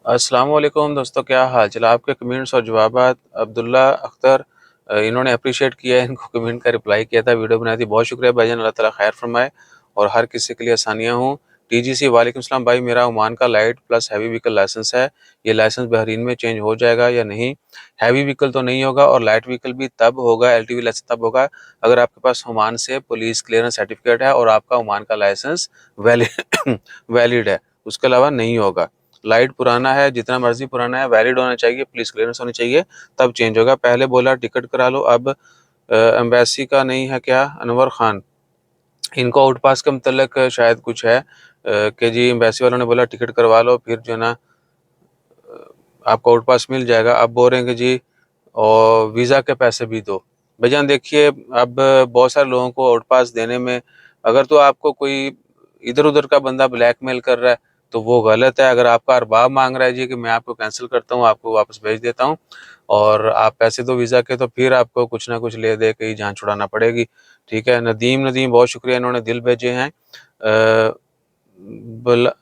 अस्सलाम वालेकुम दोस्तों, क्या हाल चाल। आपके कमेंट्स और जवाबात अब्दुल्ला अख्तर इन्होंने अप्रिशिएट किया है, इनको कमेंट का रिप्लाई किया था, वीडियो बनाई थी। बहुत शुक्रिया भाईजान, अल्लाह ताला खैर फरमाए और हर किसी के लिए आसानियाँ हों। टीजीसी वालेकुम सलाम भाई, मेरा ओमान का light plus heavy vehicle licence है, ये लाइसेंस बहरीन में चेंज हो जाएगा या नहीं? हैवी व्हीकल तो नहीं होगा और लाइट व्हीकल भी तब होगा, एलटीवी लाइसेंस तब होगा अगर आपके पास ओमान से पुलिस क्लियरेंस सर्टिफिकेट है और आपका ओमान का लाइसेंस वैलिड वैलिड है, उसके अलावा नहीं होगा। लाइट पुराना है, जितना मर्जी पुराना है, वैलिड होना चाहिए, पुलिस क्लियरेंस होनी चाहिए, तब चेंज होगा। पहले बोला टिकट करा लो, अब एम्बेसी का नहीं है क्या? अनवर खान, इनको आउट पास के मतलब शायद कुछ है कि जी एम्बेसी वालों ने बोला टिकट करवा लो, फिर जो है ना आपको आउट पास मिल जाएगा। अब बोल रहे हैं कि जी और वीज़ा के पैसे भी दो। भाईजान देखिए, अब बहुत सारे लोगों को आउट पास देने में, अगर तो आपको कोई इधर उधर का बंदा ब्लैकमेल कर रहा है तो वो गलत है। अगर आपका अरबाब मांग रहा है जी कि मैं आपको कैंसिल करता हूँ, आपको वापस भेज देता हूँ और आप पैसे दो वीज़ा के, तो फिर आपको कुछ ना कुछ ले दे के ही जान छुड़ाना पड़ेगी। ठीक है। नदीम नदीम बहुत शुक्रिया, इन्होंने दिल भेजे हैं। बुला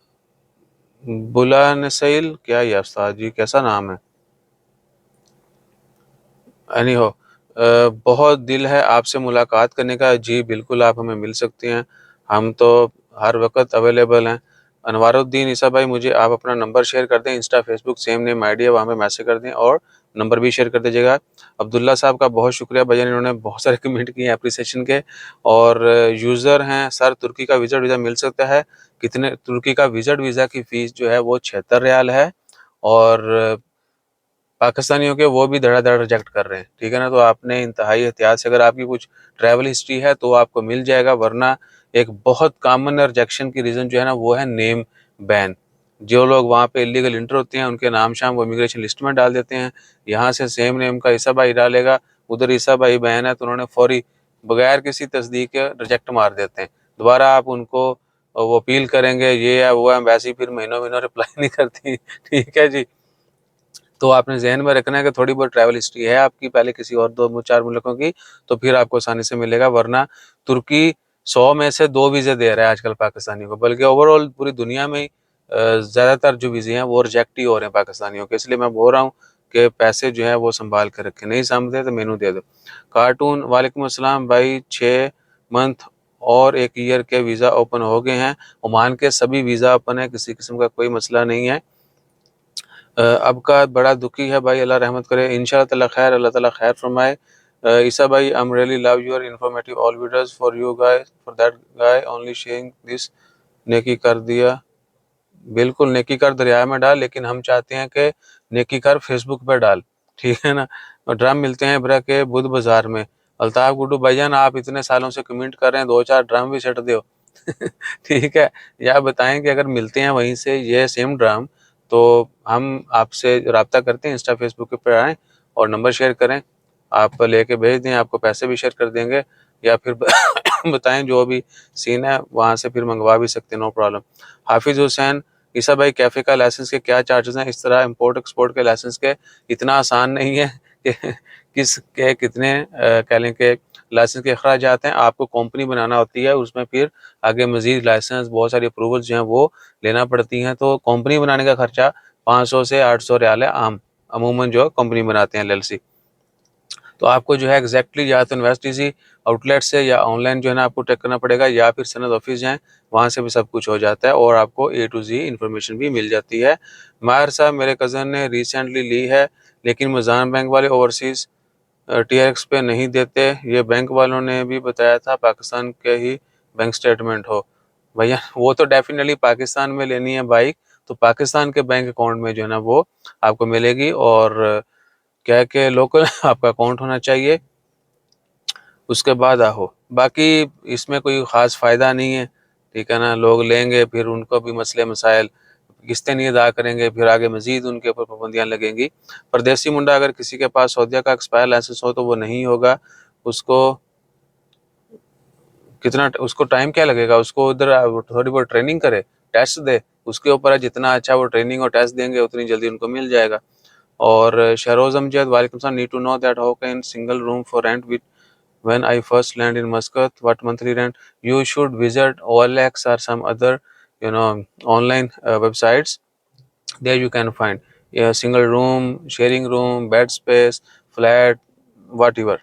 बुला नसील क्या, ये उस्ताद जी कैसा नाम है? एनी हो, बहुत दिल है आपसे मुलाकात करने का। जी बिल्कुल, आप हमें मिल सकते हैं, हम तो हर वक्त अवेलेबल हैं। अनवारुद्दीन ईसा भाई, मुझे आप अपना नंबर शेयर कर दें, Insta Facebook same name ID है, वहाँ पे मैसेज कर दें और नंबर भी शेयर कर दीजिएगा। अब्दुल्ला साहब का बहुत शुक्रिया भैया, इन्होंने बहुत सारे कमेंट किए हैं अप्रिसिएशन के। और यूज़र हैं सर, तुर्की का विजिट वीज़ा मिल सकता है? कितने? तुर्की का विजिट वीज़ा की फ़ीस जो है वो 76 रियाल है और पाकिस्तानियों के वो भी धड़ाधड़ रिजेक्ट कर रहे हैं। ठीक है ना, तो आपने इंतहाई एहतियात से, अगर आपकी कुछ ट्रैवल हिस्ट्री है तो आपको मिल जाएगा, वरना एक बहुत कॉमन रिजेक्शन की रीज़न जो है ना वो है नेम बैन। जो लोग वहाँ पे इलीगल इंटर होते हैं उनके नाम शाम वो इमिग्रेशन लिस्ट में डाल देते हैं। यहाँ से सेम नेम का ईसा भाई डालेगा, उधर ईसा भाई बैन है, तो उन्होंने फौरी बगैर किसी तस्दीक के रिजेक्ट मार देते हैं। दोबारा आप उनको वो अपील करेंगे, ये है वो है, वैसे ही फिर महीनों महीनों रिप्लाई नहीं करती। ठीक है जी। तो आपने ज़हन में रखना है कि थोड़ी बहुत ट्रैवल हिस्ट्री है आपकी पहले किसी और 2-4 मुल्कों की, तो फिर आपको आसानी से मिलेगा। वरना तुर्की 100 में से 2 वीज़े दे रहा है आजकल पाकिस्तानियों को, बल्कि ओवरऑल पूरी दुनिया में ही ज़्यादातर जो वीज़े हैं वो रिजेक्ट ही हो रहे हैं पाकिस्तानियों के। इसलिए मैं बोल रहा हूँ कि पैसे जो हैं वो संभाल के रखें, नहीं समझते तो मेनू दे दो। कार्टून वालेकुम अस्सलाम भाई, 6 मंथ और 1 ईयर के वीज़ा ओपन हो गए हैं। ओमान के सभी वीज़ा ओपन है, किसी किस्म का कोई मसला नहीं है। अब का बड़ा दुखी है भाई, अल्लाह रहमत करे, इंशाअल्लाह ताला खैर, अल्लाह ताला खैर फरमाए। ईसा भाई, I am really love your informative all videos for you guys, for that guy only sharing this. नेकी कर दिया, बिल्कुल नेकी कर दरिया में डाल, लेकिन हम चाहते हैं कि नेकी कर फेसबुक पे डाल। ठीक है ना। और ड्रम मिलते हैं इब्रा के बुध बाजार में। अल्ताफ गुड्डू भाईजान, आप इतने सालों से कमेंट कर रहे हैं, 2-4 ड्रम भी सट दो। ठीक है। या बताएं कि अगर मिलते हैं वहीं से ये सेम ड्रम, तो हम आपसे रब्ता करते हैं, इंस्टा फेसबुक पे आएँ और नंबर शेयर करें, आप लेके भेज दें, आपको पैसे भी शेयर कर देंगे। या फिर बताएं जो भी सीन है, वहाँ से फिर मंगवा भी सकते हैं, नो प्रॉब्लम। हाफिज़ हुसैन, ईसा भाई कैफ़े का लाइसेंस के क्या चार्जेस हैं? इस तरह इंपोर्ट एक्सपोर्ट के लाइसेंस के इतना आसान नहीं है कि किस के कितने कह लें कि लाइसेंस के अखराजात हैं। आपको कंपनी बनाना होती है, उसमें फिर आगे मज़ीद लाइसेंस बहुत सारी अप्रूवल्स जो हैं वो लेना पड़ती हैं। तो कंपनी बनाने का खर्चा 500 से 800 रियाल है आम, अमूमन जो कंपनी बनाते हैं एलएलसी। तो आपको जो है एग्जैक्टली या तो इन्वेस्टिजी आउटलेट से या ऑनलाइन जो है ना आपको चेक करना पड़ेगा, या फिर सनद ऑफिस जाएँ, वहाँ से भी सब कुछ हो जाता है और आपको ए टू ज़ी इन्फॉर्मेशन भी मिल जाती है। माहिर साहब, मेरे कज़न ने रिसेंटली ली है, लेकिन मिज़ान बैंक वाले ओवरसीज़ टीआरएक्स पे नहीं देते। ये बैंक वालों ने भी बताया था पाकिस्तान के ही बैंक स्टेटमेंट हो। भैया वो तो डेफिनेटली पाकिस्तान में लेनी है बाइक, तो पाकिस्तान के बैंक अकाउंट में जो है ना वो आपको मिलेगी। और क्या है कि लोकल आपका अकाउंट होना चाहिए, उसके बाद आहो। बाकी इसमें कोई ख़ास फ़ायदा नहीं है। ठीक है ना, लोग लेंगे फिर उनको भी मसले मसाइल, किस्तें नहीं अदा करेंगे, फिर आगे मज़ीद उनके ऊपर पाबंदियाँ लगेंगी। परदेसी मुंडा, अगर किसी के पास सऊदीया का एक्सपायर लाइसेंस हो तो वो नहीं होगा, उसको कितना, उसको टाइम क्या लगेगा? उसको उधर थोड़ी बहुत ट्रेनिंग करे, टेस्ट दे, उसके ऊपर है। जितना अच्छा वो ट्रेनिंग और टेस्ट देंगे उतनी जल्दी उनको मिल जाएगा। और शहरोज़ अमजद, वालेकुम सलाम, need to know that how can single room for rent with when I first land in Muscat, what monthly rent? You should visit OLX or some other, online websites. There you can find a single room, sharing room, bed space, flat, whatever.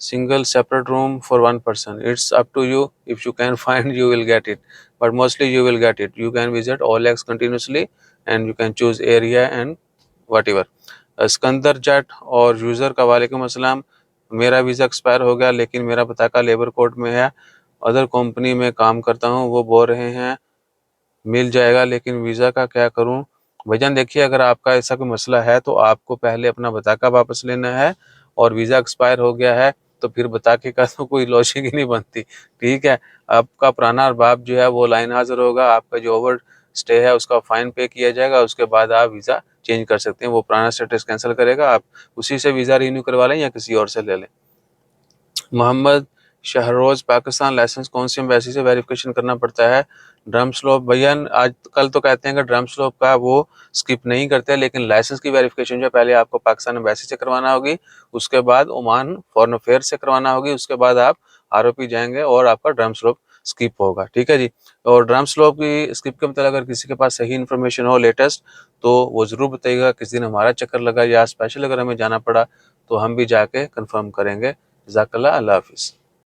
Single separate room for one person. It's up to you. If you can find, you will get it. But mostly you will get it. You can visit OLX continuously and you can choose area and whatever. Sikandar Jatt और user का वालेकुम अस्सलाम। मेरा visa expire हो गया लेकिन मेरा पताका लेबर कोड में है। अदर कंपनी में काम करता हूँ, वो बोल रहे हैं मिल जाएगा लेकिन वीज़ा का क्या करूँ? भाईजान देखिए, अगर आपका ऐसा कोई मसला है तो आपको पहले अपना पताका वापस लेना है, और वीज़ा एक्सपायर हो गया है तो फिर पताके का तो कोई लॉजिक ही नहीं बनती। ठीक है? आपका पुराना अरबाब जो है वो लाइन हाज़िर होगा, आपका जो ओवर स्टे है उसका फ़ाइन पे किया जाएगा, उसके बाद आप वीज़ा चेंज कर सकते हैं। वो पुराना स्टेटस कैंसल करेगा, आप उसी से वीज़ा रिन्यू करवा लें या किसी और से ले लें। मोहम्मद शहरोज़ पाकिस्तान, लाइसेंस कौन सी एम्बेसी से वेरिफिकेशन करना पड़ता है? ड्रम स्लोप भैया आजकल तो कहते हैं कि ड्रम स्लोप का वो स्किप नहीं करते, लेकिन लाइसेंस की वेरिफिकेशन जो पहले आपको पाकिस्तान एम्बेसी से करवाना होगी, उसके बाद ओमान फॉरेन अफेयर से करवाना होगी, उसके बाद आप आरओपी जाएंगे और आपका ड्रम स्लोप स्किप होगा। ठीक है जी। और ड्रम स्लोप की स्किप के मतलब अगर किसी के पास सही इन्फॉर्मेशन हो लेटेस्ट, तो वो ज़रूर बताइएगा। किसी दिन हमारा चक्कर लगा या स्पेशल अगर हमें जाना पड़ा तो हम भी जाके कंफर्म करेंगे। जज़ाकल्लाह, अल्लाह हाफ़िज़।